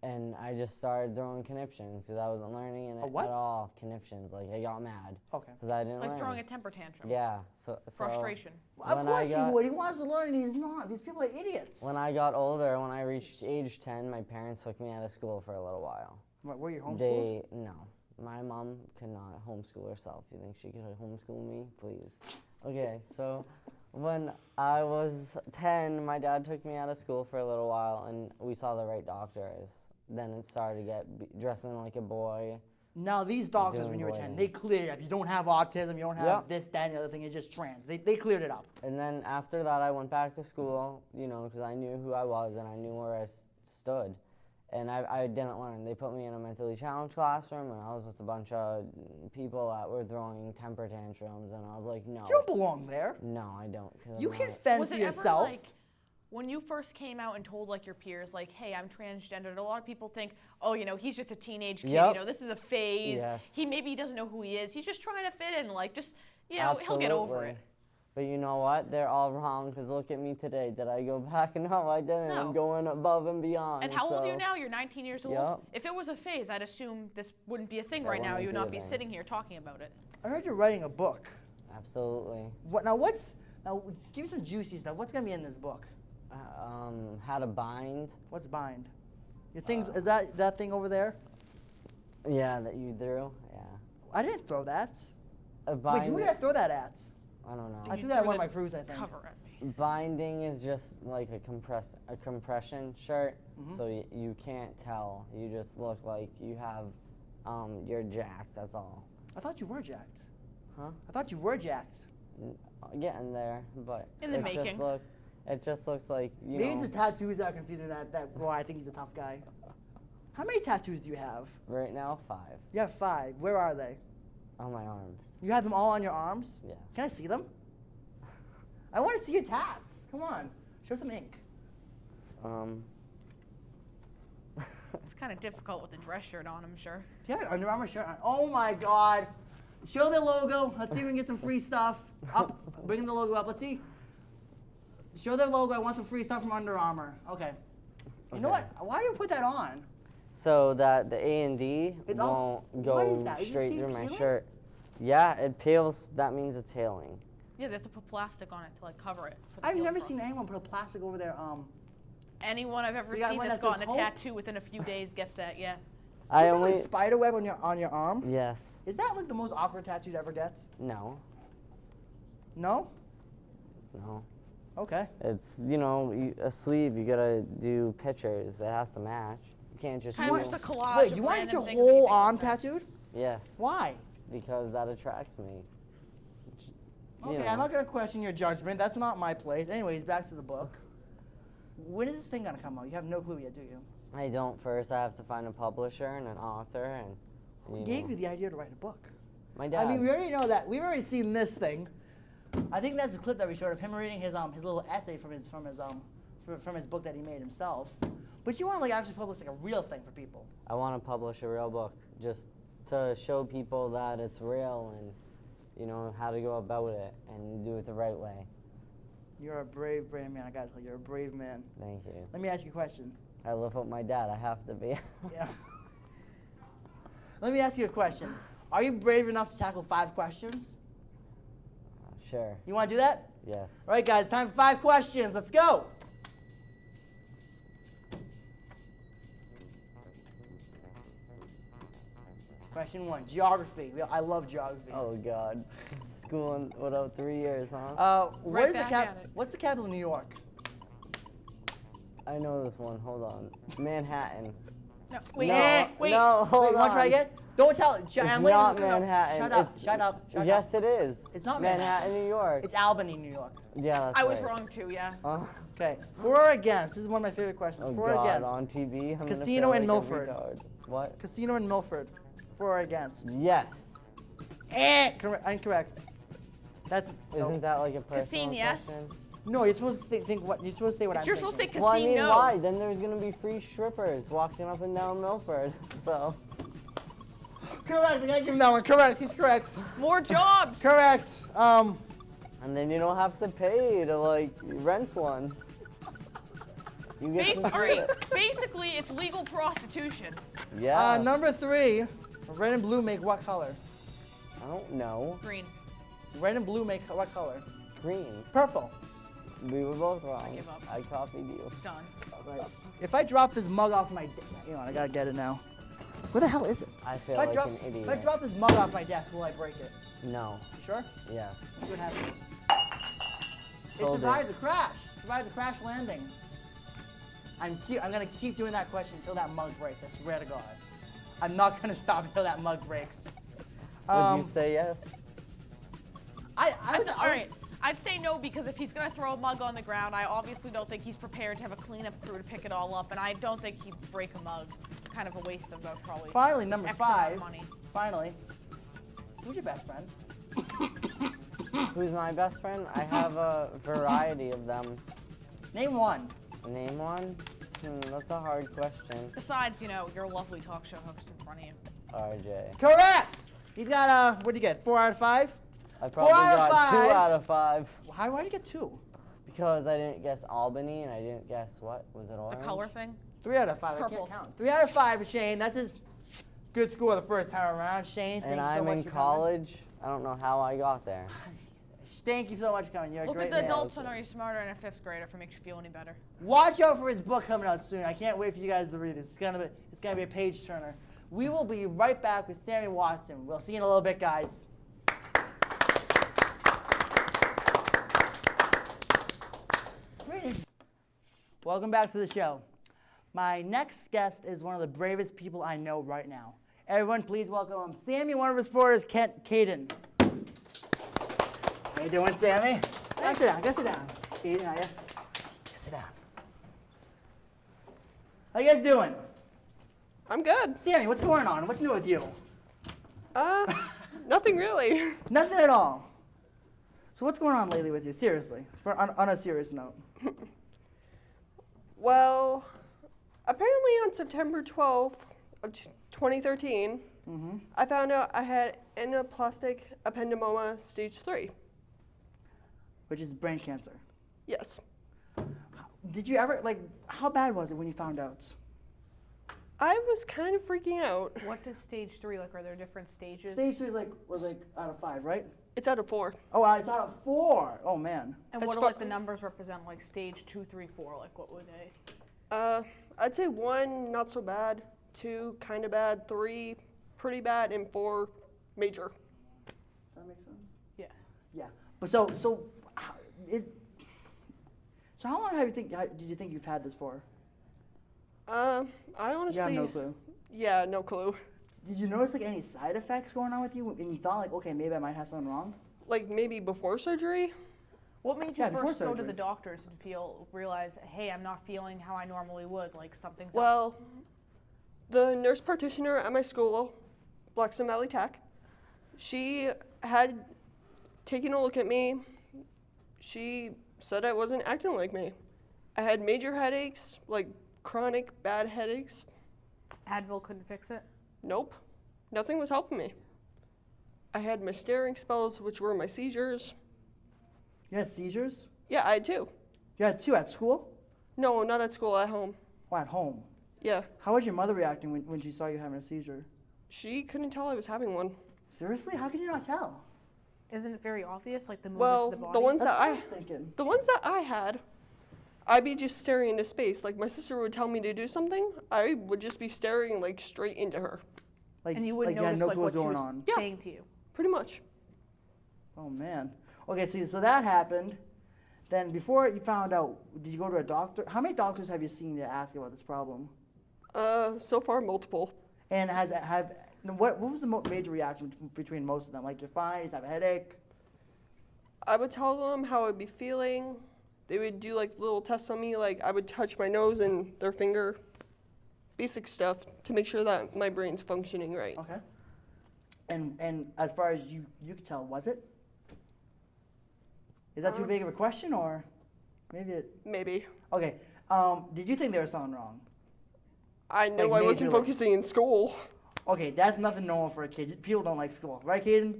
And I just started throwing conniptions because I wasn't learning it A what? at all. Conniptions, like I got mad Okay. because I didn't Like learn. throwing a temper tantrum. Yeah. So Frustration. Of when I course he got- would. He wants to learn and he's not. These people are idiots. When I got older, when I reached age 10, my parents took me out of school for a little while. Were you homeschooled? No. My mom could not homeschool herself. You think she could homeschool me? Please. Okay, so when I was 10, my dad took me out of school for a little while, and we saw the right doctors. Then it started to get dressing like a boy. Now these doctors, when doing you were boy 10, names. they cleared it up. You don't have autism. You don't have Yep. this, that, and the other thing. You're just trans. They cleared it up. And then after that, I went back to school, because I knew who I was and I knew where I stood. And I didn't learn. They put me in a mentally challenged classroom, and I was with a bunch of people that were throwing temper tantrums, and I was like, no. You don't belong there. No, I don't. 'Cause I'm You can not- fend Was for it yourself. ever like, when you first came out and told like your peers, like, hey, I'm transgendered, a lot of people think, oh, he's just a teenage kid, Yep. this is a phase. Yes. He doesn't know who he is. He's just trying to fit in, like, just, he'll get over Absolutely. it. But you know what? They're all wrong because look at me today. Did I go back? No, I didn't. No. I'm going above and beyond. And how old are you so- now? You're 19 years old? Yep. If it was a phase, I'd assume this wouldn't be a thing That right now. wouldn't You would be not a be thing. sitting here talking about it. I heard you're writing a book. Absolutely. Now give me some juicy stuff. What's gonna be in this book? How to bind. What's bind? Your things is that thing over there? Yeah, that you threw. Yeah. I didn't throw that. Bind, Wait, who did I throw that at? I don't know. I You threw that at threw one of the my crews, I think. Cover at me. Binding is just like a compression shirt, Mhm. so you can't tell. You just look like you have, you're jacked. That's all. I thought you were jacked. Huh? I thought you were jacked. Getting there, but In the it making. just looks like you Maybe know. it's the tattoos that confuse me. That why I think he's a tough guy. How many tattoos do you have? Right now, 5 You have 5. Where are they? on my arms. You have them all on your arms? Yeah. Can I see them? I want to see your tats. Come on, show some ink. It's kind of difficult with the dress shirt on, I'm sure. Do you have an Under Armour shirt on? Oh my God! Show the logo. Let's see if we can get some free stuff. Up, bring the logo up. Let's see. Show their logo. I want some free stuff from Under Armour. Okay. You know Okay. what? Why do you put that on? So that the A and D It's all- won't what is go that? It just straight keep through my peeling? shirt. Yeah, it peels. That means it's healing. Yeah, they have to put plastic on it to like cover it. For the I've healing never seen process. anyone put a plastic over their Anyone I've ever So you got seen one that's that says gotten a hope? tattoo within a few days gets that, yeah. I You have, only like, spider web on your arm. yes. Is that like the most awkward tattoo to ever get? No. No. No. Okay. It's a sleeve. You gotta do pictures. It has to match. You can't just. Kind do of just a collage Wait, of you want to get random your things that you whole think arm is nice. tattooed? Yes. Why? Because that attracts me. You Okay, know. I'm not gonna question your judgment. That's not my place. Anyways, back to the book. When is this thing gonna come out? You have no clue yet, do you? I don't. First, I have to find a publisher and an author, and Who gave you the idea to write a book? my dad. I mean, we already know that. We've already seen this thing. I think that's the clip that we showed of him reading his little essay from his book that he made himself. But you want to like actually publish like a real thing for people. I want to publish a real book just to show people that it's real and how to go about it and do it the right way. You're a brave man. I gotta tell you, you're a brave man. Thank you. Let me ask you a question. I live with my dad. I have to be. Yeah. Let me ask you a question. Are you brave enough to tackle 5 questions? Sure. You want to do that? Yes. All right, guys. Time for 5 questions. Let's go. Question 1, geography. I love geography. Oh God. Schooling without 3 years, huh? Right back at it. What's the capital of New York? I know this one. Hold on. Manhattan. No, wait, No, wait. no, hold Wait, you want to try on. again? Don't tell. It's not Manhattan. Shut up. It's- Shut up. Shut yes, up. it is. It's not Manhattan, Manhattan. New York. It's Albany, New York. Yeah, that's I was right. wrong too, yeah. Okay. For or against? This is one of my favorite questions. Oh For or God, against? on TV. I'm gonna Casino feel in like a Milford. retard. What? Casino in Milford. For or against? Yes. Incorrect. That's. Isn't that like a personal Casino, yes. question? No, you're supposed to think what you're supposed to say. What I'm You're supposed to say thinking. Well, I mean, casino. why? Then there's gonna be free strippers walking up and down Milford. So. Correct. I gotta give him that one. Correct. He's correct. More jobs. Correct. And then you don't have to pay to like rent one. You get to see it. Basically, it's legal prostitution. Yeah. Number 3. Red and blue make what color? I don't know. Green. Red and blue make what color? Green. Purple. We were both wrong. give up. I copied you. Done. If I drop this mug off my desk, I gotta get it now. Where the hell is it? I feel If I like drop, an idiot. If I drop this mug off my desk, will I break it? No. You sure? Yes. Let's see what happens. It Told survived the crash. Survived the crash landing. I'm gonna keep doing that question until that mug breaks. I swear to God. I'm not gonna stop until that mug breaks. Would you say yes? I All right. I'd say no because if he's gonna throw a mug on the ground, I obviously don't think he's prepared to have a cleanup crew to pick it all up, and I don't think he'd break a mug. Kind of a waste of probably. Finally, number X amount 5. of money. Finally, who's your best friend? Who's my best friend? I have a variety of them. Name one. Name one? That's a hard question. Besides, your lovely talk show host in front of you. RJ. Correct. He's got what do you get? 4 out of 5. I probably out of got 2 5. out of 5 Why did you get 2? because I didn't guess Albany and I didn't guess what was it The orange? color thing. 3 out of 5. Purple. I can't count. 3 out of 5 for Shane. That's his good score the first time around. Shane, thank And you so I'm much in for college. I don't know how I got there. coming. Thank you so much for coming. You're a Look great at the man. adults and are you smarter in a 5th grader if it makes you feel any better. Watch out for his book coming out soon. I can't wait for you guys to read it. It's gonna be a page turner. We will be right back with Sammi Watson. We'll see you in a little bit, guys. Welcome back to the show. My next guest is one of the bravest people I know right now. Everyone, please welcome Sammi, one of his reporters, Caden. How you doing, Sammi? Go sit down. Go sit down. Caden, how you? Go sit down. How you guys doing? I'm good. Sammi, what's going on? What's new with you? Nothing really. Nothing at all. So what's going on lately with you? Seriously, on a serious note. Well, apparently on September 12th of 2013, I found out I had anaplastic ependymoma stage 3. Which is brain cancer. Yes. Did you ever, how bad was it when you found out? I was kind of freaking out. What does stage 3 like? Are there different stages? Stage 3 was out of 5, right? It's out of 4. Oh, it's out of 4. Oh, man. And As what do far- the numbers represent? Like stage 2, 3, 4. Like what would they? I'd say 1, not so bad. 2, kind of bad. 3, pretty bad. And 4, major. Does that make sense? Yeah. Yeah. But so how long did you think you've had this for? I honestly. You have no clue. Yeah, no clue. Did you notice any side effects going on with you, and you thought okay, maybe I might have something wrong? Like maybe before surgery. What made you Yeah, before first go to surgery. the doctors and realize, hey, I'm not feeling how I normally would, like something's up? Well, the nurse practitioner at my school, Blackstone Valley Tech, she had taken a look at me. She said I wasn't acting like me. I had major headaches, like chronic bad headaches. Advil couldn't fix it? Nope, nothing was helping me. I had my staring spells, which were my seizures. You had seizures? Yeah, I had 2. You had 2 at school? No, not at school, at home. Or at home? Yeah, How was your mother reacting when she saw you having a seizure? she couldn't tell I was having one. Seriously? How can you not tell? Isn't it very obvious, like the movements Well, of the body? the ones That's that what I I was thinking. The ones that I had, I'd be just staring into space. Like my sister would tell me to do something, I would just be staring straight into her. Like, And you wouldn't you had notice no like clue what what's she going was on. saying to you. Pretty much. Oh man. Okay, so that happened. Then before you found out, did you go to a doctor? How many doctors have you seen to ask about this problem? So far, multiple. And what was the major reaction between most of them? Like, you're fine, you just have a headache. I would tell them how I'd be feeling. They would do like little tests on me, like I would touch my nose and their finger. Basic stuff to make sure that my brain's functioning right. Okay. And as far as you could tell, was it? Is that too big of a question, or maybe it? Maybe. Okay. Did you think there was something wrong? I know Like I wasn't majorly. focusing in school. Okay, that's nothing normal for a kid. People don't like school, right, Caden?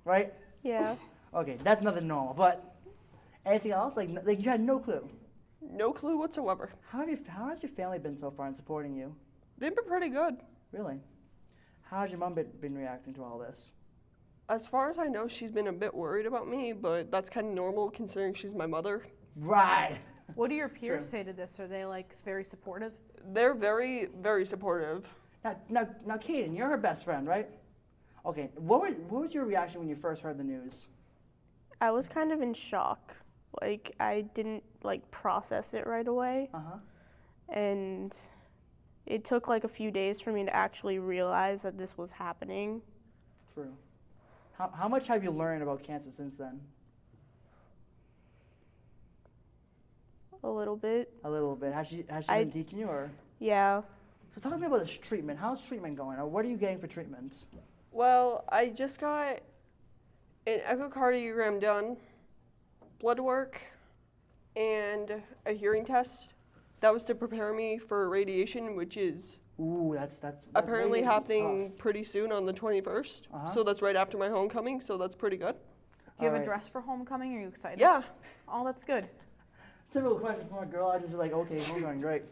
Right? Yeah. Okay, that's nothing normal. But anything else? Like you had no clue. No clue whatsoever. How has your family been so far in supporting you? They've been pretty good. Really? How has your mom been reacting to all this? As far as I know, she's been a bit worried about me, but that's kind of normal considering she's my mother. Right. What do your peers True. say to this? Are they like very supportive? They're very, very supportive. Now, Caden, you're her best friend, right? Okay. What was your reaction when you first heard the news? I was kind of in shock. Like, I didn't, like, process it right away. Uh-huh. And it took, like, a few days for me to actually realize that this was happening. True. How much have you learned about cancer since then? A little bit. A little bit. Has she I- been teaching you, or? Yeah. So talk to me about this treatment. How's treatment going? Or what are you getting for treatments? Well, I just got an echocardiogram done, blood work, and a hearing test. That was to prepare me for radiation, which is Ooh, that's apparently radiation's happening tough. pretty soon on the 21st. Uh-huh. So that's right after my homecoming, so that's pretty good. Do you have Alright. a dress for homecoming? Are you excited? Yeah. Oh, that's good. Typical question from a girl. I'd just be like, okay, homecoming, great.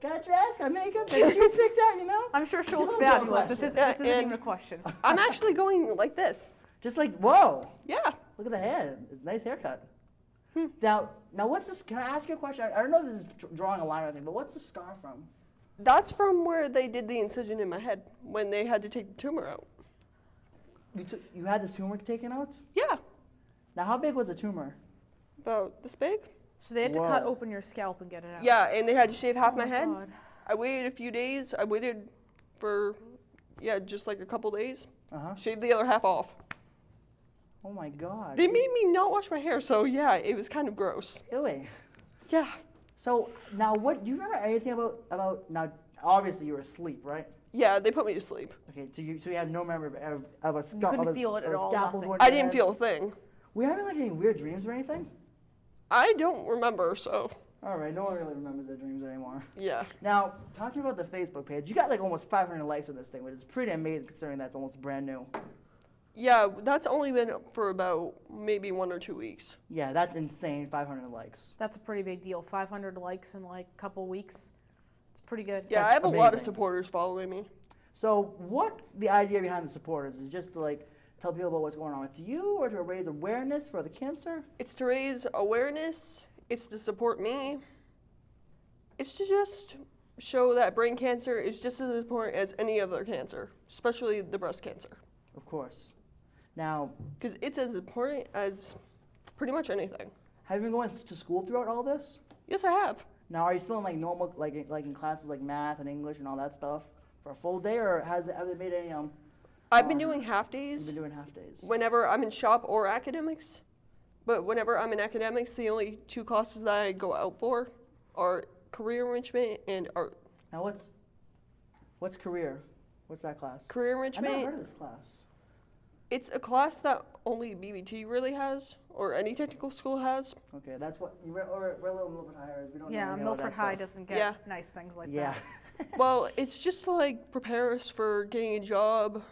Got a dress, got makeup, got shoes picked out, you know? I'm sure she'll look It's a little fabulous. This question. isn't Yeah, even and- a question. I'm actually going like this. Just like, whoa, Yeah. look at the head. It's a nice haircut. Now, what's this? Can I ask you a question? I don't know if this is drawing a line or anything, but what's the scar from? That's from where they did the incision in my head when they had to take the tumor out. You had this tumor taken out? Yeah. Now, how big was the tumor? About this big. So they had to cut Whoa. open your scalp and get it out. Yeah, and they had to shave half Oh my head. God. I waited a few days. I waited for, just like a couple days. Uh-huh. Shaved the other half off. Oh my God. They made me not wash my hair, so yeah, it was kind of gross. Ewy. Yeah. So now, do you remember anything about now? Obviously, you were asleep, right? Yeah, they put me to sleep. Okay, so you have no memory of a scalpel. couldn't feel it at all, nothing. I didn't feel a thing. We having like any weird dreams or anything? I don't remember, so All right, no one really remembers their dreams anymore. yeah. Now, talking about the Facebook page, you got like almost 500 likes on this thing, which is pretty amazing considering that's almost brand new. Yeah, that's only been up for about maybe 1 or 2 weeks. Yeah, that's insane, 500 likes. That's a pretty big deal. 500 likes in like a couple weeks. It's pretty good. Yeah, That's I have a lot of amazing. supporters following me. So what's the idea behind the supporters? Is it just to like tell people about what's going on with you, or to raise awareness for the cancer? It's to raise awareness. It's to support me. It's to just show that brain cancer is just as important as any other cancer, especially the breast cancer. Of course. Now, Because it's as important as pretty much anything. have you been going to school throughout all this? Yes, I have. Now, are you still in like normal, like in classes like math and English and all that stuff for a full day, or have they made any I've been doing half You've days been doing half days? whenever I'm in shop or academics. But whenever I'm in academics, the only 2 classes that I go out for are career enrichment and art. Now, what's career? What's that class? Career I've never enrichment, heard of this class. it's a class that only BBT really has, or any technical school has. Okay, that's what we're a little Milford High. We don't know Yeah, anything about Milford that High stuff. doesn't get Yeah. nice things like Yeah. that. Well, it's just to like prepare us for getting a job,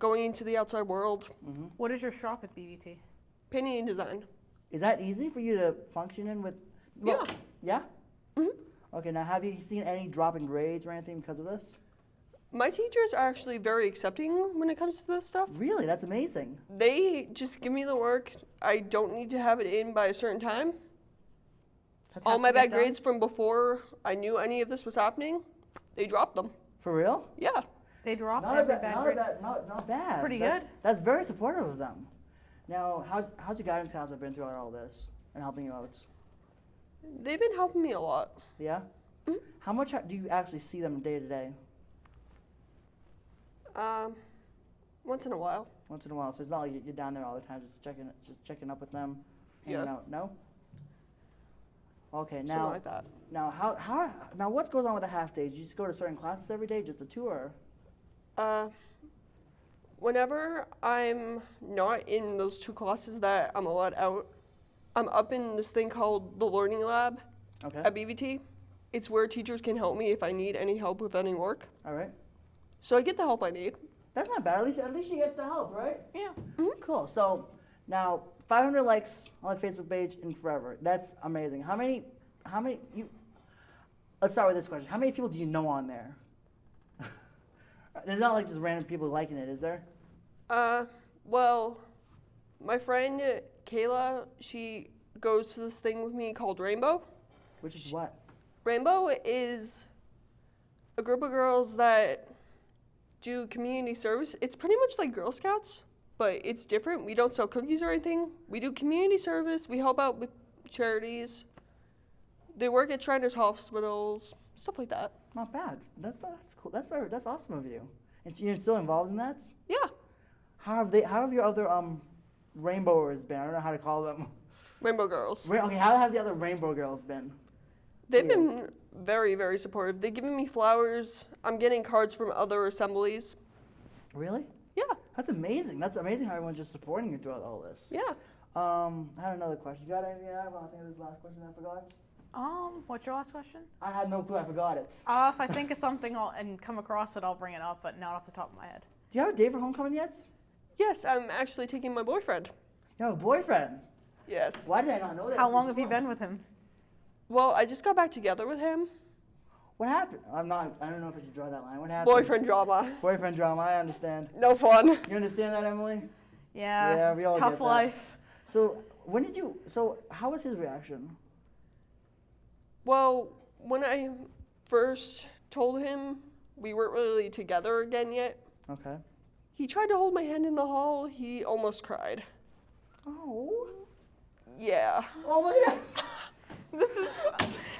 going into the outside world, What is your shop at BBT? painting and design. Is that easy for you to function in with? Yeah. Yeah? Mhm. Okay, now have you seen any drop in grades or anything because of this? My teachers are actually very accepting when it comes to this stuff. Really? That's amazing. They just give me the work. I don't need to have it in by a certain time. Just All has my to get bad grades done? from before I knew any of this was happening, they dropped them. For real? Yeah. They drop Not every bad, bad not grade. bad, not bad. pretty That- good. That's very supportive of them. Now, how's your guidance counselor been throughout all this and helping you out? They've been helping me a lot. Yeah? Mhm. How much do you actually see them day to day? Once in a while. Once in a while, so it's not like you're down there all the time, just checking up with them, hanging Yeah. out. No. Okay, Something now, like that. now what goes on with the half days? You just go to certain classes every day, just a tour? Whenever I'm not in those 2 classes that I'm allowed out, I'm up in this thing called the Learning Lab Okay. at BVT. It's where teachers can help me if I need any help with any work. All right. So I get the help I need. That's not bad. At least she gets the help, right? Yeah. Cool. So now 500 likes on the Facebook page in forever. That's amazing. How many you? Let's start with this question. How many people do you know on there? There's not like just random people liking it, is there? Well, my friend Kayla, she goes to this thing with me called Rainbow. Which is what? Rainbow is a group of girls that do community service. It's pretty much like Girl Scouts, but it's different. We don't sell cookies or anything. We do community service. We help out with charities. They work at Shriners hospitals, stuff like that. Not bad. That's cool. That's awesome of you. And you're still involved in that? Yeah, How have your other rainbowers been? I don't know how to call them. Rainbow Girls. Okay, how have the other rainbow girls been? They've Yeah. been very, very supportive. They've given me flowers. I'm getting cards from other assemblies. Really? Yeah, That's amazing. That's amazing how everyone's just supporting you throughout all this. yeah. I had another question. You got anything to add? Well, I think it was the last question I forgot. What's your last question? I had no clue. I forgot it. If I think of something and come across it, I'll bring it up, but not off the top of my head. Do you have a date for homecoming yet? Yes, I'm actually taking my boyfriend. You have a boyfriend. Yes. Why did I not know that? How long have you been with him? Well, I just got back together with him. What happened? I don't know if I should draw that line. What happened? Boyfriend drama. Boyfriend drama. I understand. No fun. You understand that, Emily? Yeah, Yeah, we all tough get that. life. So how was his reaction? Well, when I first told him we weren't really together again yet, Okay. he tried to hold my hand in the hall. He almost cried. Oh. Yeah. Oh, look at that. This is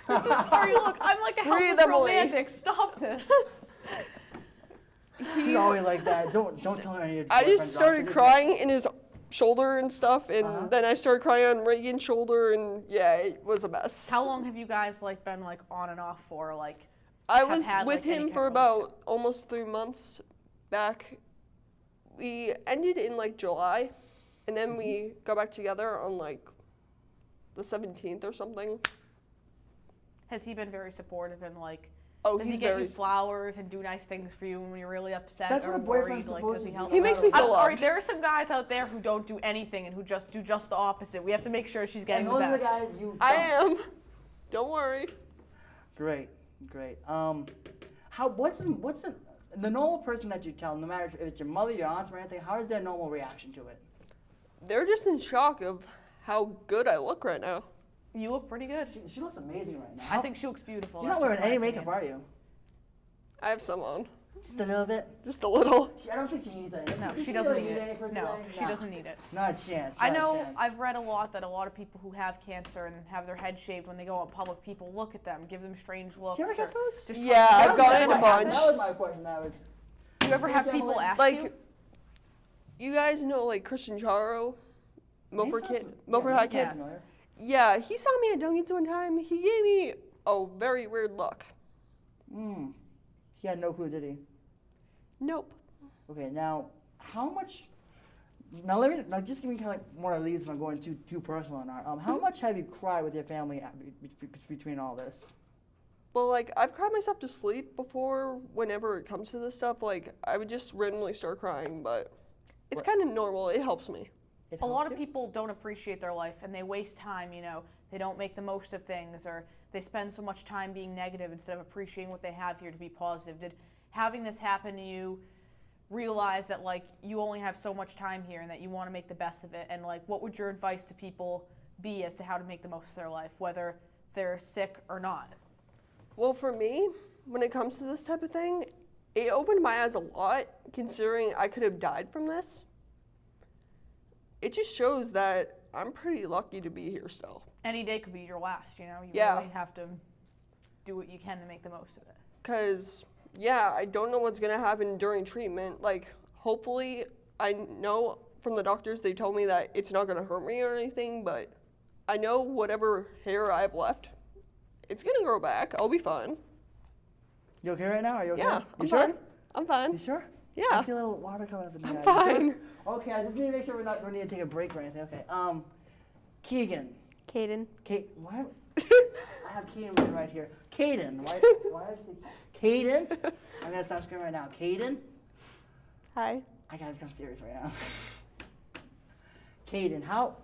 sorry, look, I'm like a Breathe, helpless Emily. romantic. Stop this. He's always like that. Don't tell her any of your I just boyfriend's started options. crying in his shoulder and stuff, and Uh-huh. then I started crying on Reagan's shoulder, and yeah, it was a mess. How long have you guys been on and off for? I have was had, with like, any him kind for of about almost 3 months back. We ended in July, and then we got back together on the 17th or something. Has he been very supportive and Oh, does he's he get very. you flowers and do nice things for you when you're really upset That's or what a worried? boyfriend's Does supposed he to help? do. He makes me feel All right, loved. there are some guys out there who don't do anything and who just do just the opposite. We have to make sure she's getting And the those are best. the guys you I don't. am. Don't worry. Great. What's the normal person that you tell, no matter if it's your mother, your aunt, or anything, how is their normal reaction to it? They're just in shock of how good I look right now. You look pretty good. She looks amazing right now. I think she looks beautiful. You're not That's wearing just my any makeup, opinion. are you? I have some on. Just a little bit. Just a little. I don't think she needs any. No, Does she doesn't really need any for it. No, today? she Nah. doesn't need it. Not a chance. I not a know chance. I've read a lot that a lot of people who have cancer and have their head shaved when they go out in public, people look at them, give them strange looks. You ever get or those? just Yeah, try- I've gotten a That bunch. was my question. That was. Do you ever have Emily? people ask Like, you? you guys know Christian Charo? Milford Name's kid. not- Milford yeah, High name's kid. not familiar. Yeah, he saw me at Dunkin's one time. He gave me a very weird look. He had no clue, did he? Nope. Okay, now how much? Just give me kind of one of these if I'm going too personal or not. How much have you cried with your family between all this? Well, I've cried myself to sleep before whenever it comes to this stuff. I would just randomly start crying, but it's kind of normal. It helps me. It A lot helps of you? people don't appreciate their life and they waste time, they don't make the most of things or they spend so much time being negative instead of appreciating what they have here to be positive. Did having this happen to you realize that you only have so much time here and that you want to make the best of it? And what would your advice to people be as to how to make the most of their life, whether they're sick or not? Well, for me, when it comes to this type of thing, it opened my eyes a lot, considering I could have died from this. It just shows that I'm pretty lucky to be here still. Any day could be your last, you know? You Yeah. really have to do what you can to make the most of it. Because, yeah, I don't know what's going to happen during treatment. Like, hopefully, I know from the doctors, they told me that it's not going to hurt me or anything, but I know whatever hair I have left, it's going to grow back. I'll be fine. You okay right now? Are you okay? Yeah, You I'm sure? fine. I'm You fine. sure? Yeah. I see a little water coming up in the I'm eye. You fine. sure? Okay, I just need to make sure we don't need to take a break or anything. Okay. Keegan. Caden. Why? I have Caden right here. Caden. Why did I say Caden? I'm gonna stop screaming right now. Caden. Hi. I gotta become serious right now. Caden, how?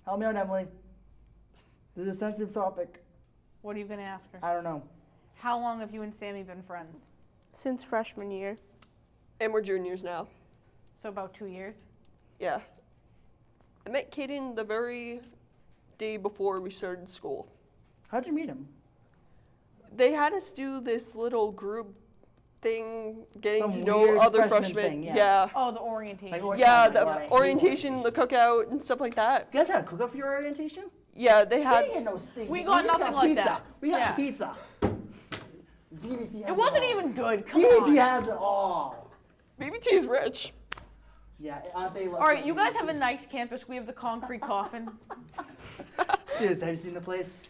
Help me out, Emily. This is a sensitive topic. What are you going to ask her? I don't know. How long have you and Sammy been friends? Since freshman year. And we're juniors now. So about 2 years? Yeah. I met Kaden the very day before we started school. How'd you meet him? They had us do this little group thing, getting Some to know weird other freshman freshmen. thing, yeah. Yeah. Oh, the orientation. Like what- Yeah, Like the what? orientation, the cookout, and stuff like that. You guys had a cook-up for your orientation? Yeah, they We had. didn't get no steak. We got just nothing like pizza. that. We got Yeah. pizza. BBC has It wasn't all. even good. Come BBC on. has it all. BBT's rich. Yeah, aren't they? All right, you guys have a nice campus. We have the concrete coffin. Seriously, have you seen the place?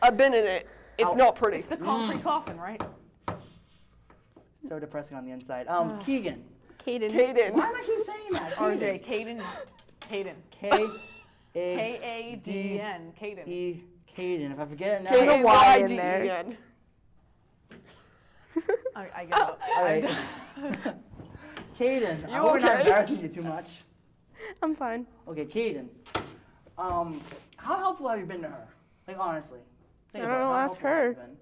I've been in it. It's Ow. not pretty. It's the concrete coffin, right? So depressing on the inside. Keegan. Caden. Kaden. Why do I keep saying that? RJ, Caden. Caden. K-A-D-E. K-A-D-N. Caden. Caden. If I forget it now. There's a Y in K-A-Y-D-E-N. I get it. All right. Caden. I You hope we're not okay? embarrassing you too much. I'm fine. Okay, Caden. How helpful have you been to her? Like, honestly. Think I about don't it. know, How ask helpful have her. you been?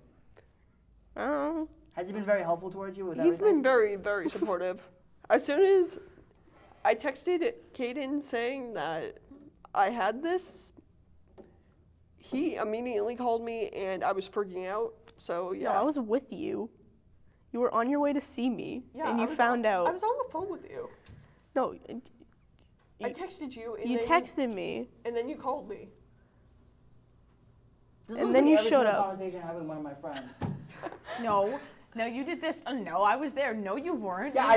I don't know. Has he been very helpful towards you with He's everything? been very, very supportive. As soon as I texted Kaden saying that I had this, he immediately called me and I was freaking out. So yeah. No, I was with you. You were on your way to see me, Yeah, and I you was found on, out. I was on the phone with you. No, I texted you and you then texted me. and then you called me. This And looks then like you every showed single up. conversation I had with one of my friends. No, you did this. No, I was there. No, you weren't. Yeah,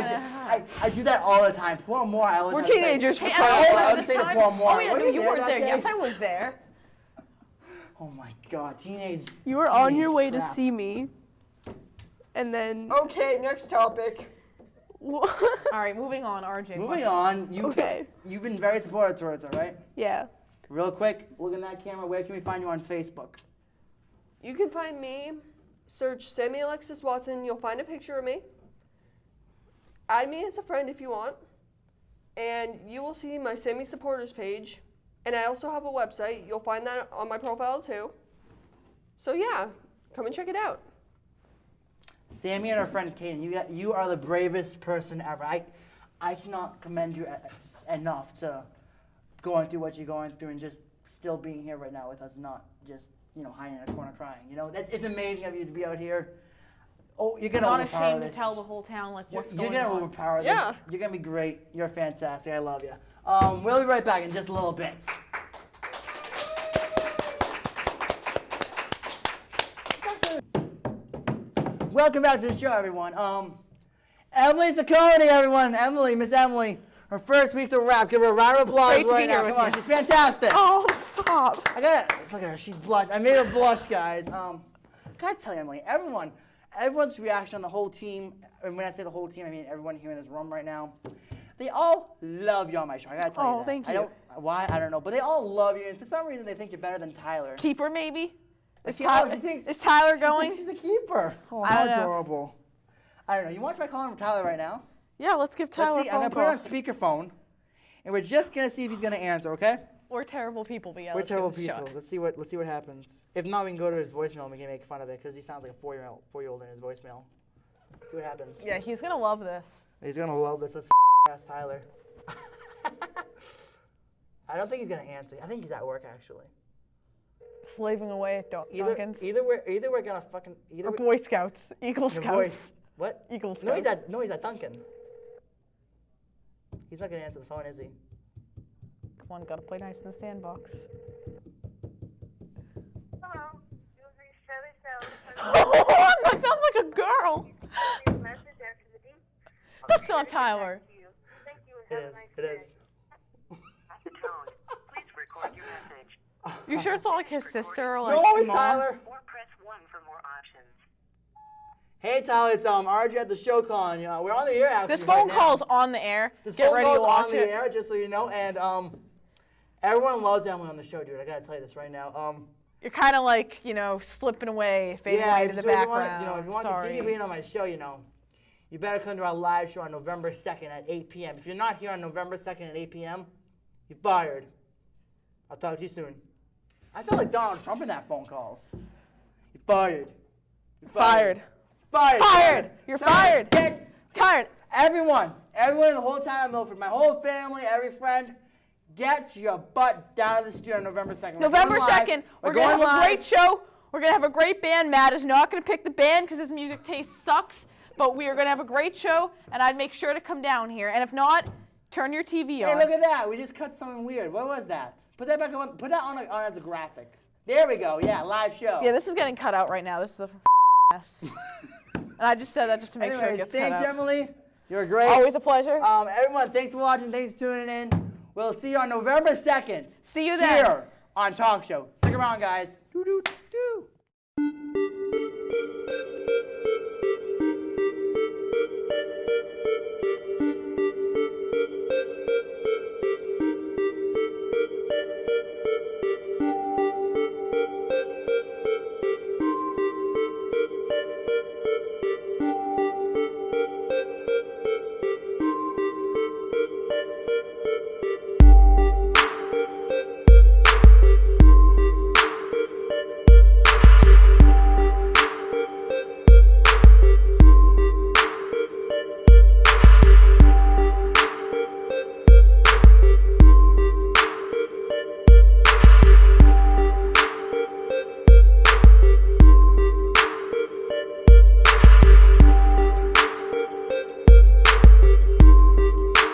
I do that all the time. Pour more. I always We're have to say- teenagers for Hey, crying I out was I there loud. was this saying to time. pour more. Oh, yeah, Were no, you you there weren't that there. day? Yes, I was there. Oh my God, teenage. You were on your Teenage way crap. to see me, and then. Okay, next topic. All right, moving on, RJ. Moving on, Okay. you've been very supportive towards her, right? Yeah. Real quick, look in that camera. Where can we find you on Facebook? You can find me, search Sammi Watson, you'll find a picture of me. Add me as a friend if you want, and you will see my Sammi supporters page. And I also have a website, you'll find that on my profile too. So yeah, come and check it out. Sammy and her friend Kaden, you are the bravest person ever. I cannot commend you enough to going through what you're going through and just still being here right now with us, not just hiding in a corner crying. It's amazing of you to be out here. Oh, you're gonna Not overpower ashamed to this. tell the whole town what's You're going gonna on. overpower this. Yeah. You're gonna be great. You're fantastic. I love you. We'll be right back in just a little bit. Welcome back to the show, everyone. Emily Saccone, everyone. Miss Emily. Her first week's a wrap. Give her a round of applause Great to be right now. here with Come on, you. she's fantastic. Oh, stop. Look at her. She's blushed. I made her blush, guys. Gotta tell you, Emily, everyone's reaction on the whole team, and when I say the whole team, I mean everyone here in this room right now, they all love you on my show. I gotta tell you Oh, that. thank you. Why? I don't know. But they all love you, and for some reason they think you're better than Tyler. Keeper, maybe? Is Oh, Tyler, you think- is Tyler She going? thinks she's a keeper. Oh, I how don't know. adorable. I don't know. You want to try calling Tyler right now? Yeah, let's give Let's Tyler see. a I'm phone gonna put it on call. speakerphone, and we're just gonna see if he's gonna answer. Okay? We're terrible people, but yeah, We're let's give terrible this a shot. people. Let's see what happens. If not, we can go to his voicemail and we can make fun of it because he sounds like a four-year-old in his voicemail. See what happens. Yeah, he's gonna love this. He's gonna love this. Let's ask Tyler. I don't think he's gonna answer. I think he's at work actually. slaving away at Duncan's. Either we're gonna fucking Or Boy Scouts, Eagle Your Scouts. voice. What? Eagle Scouts. No, he's at Duncan. He's not gonna answer the phone, is he? Come on, gotta play nice in the sandbox. Hello, you've reached Shirley Sales. Oh, that sounds like a girl. Leave a message after the beep. That's not Tyler. Thank you and have a nice It day. is. At the tone, please record your message. You sure it's not like his sister or like No, it's mom? Tyler. Or press 1 for more options. Hey Tyler, it's RJ at the show calling. We're on the air actually. This phone right call's now. on the air. This Get phone ready to call's watch on it. the air, just so you know, and everyone loves Emily on the show, dude. I gotta tell you this right now. You're kind of like, slipping away, fading away to the background. If you want to Sorry. continue being on my show, you better come to our live show on November 2nd at 8 p.m. If you're not here on November 2nd at 8 p.m., you're fired. I'll talk to you soon. I felt like Donald Trump in that phone call. You're fired. You're Fired. Fired. Fired. You're fired. Tired. Everyone in the whole town of Milford, my whole family, every friend, get your butt down to the studio on November 2nd. November 2nd, we're going to have a great show. We're going to have a great band. Matt is not going to pick the band because his music taste sucks, but we are going to have a great show, and I'd make sure to come down here. And if not, turn your TV on. Hey, look at that. We just cut something weird. What was that? Put that back on. Put that on as a graphic. There we go. Yeah, live show. Yeah, this is getting cut out right now. This is a mess. And I just said that just to make sure it gets cut thanks, out. Emily. You're great. Always a pleasure. Everyone, thanks for watching. Thanks for tuning in. We'll see you on November 2nd. See you then. Here on Talk Show. Stick around, guys. Doo, doo, doo.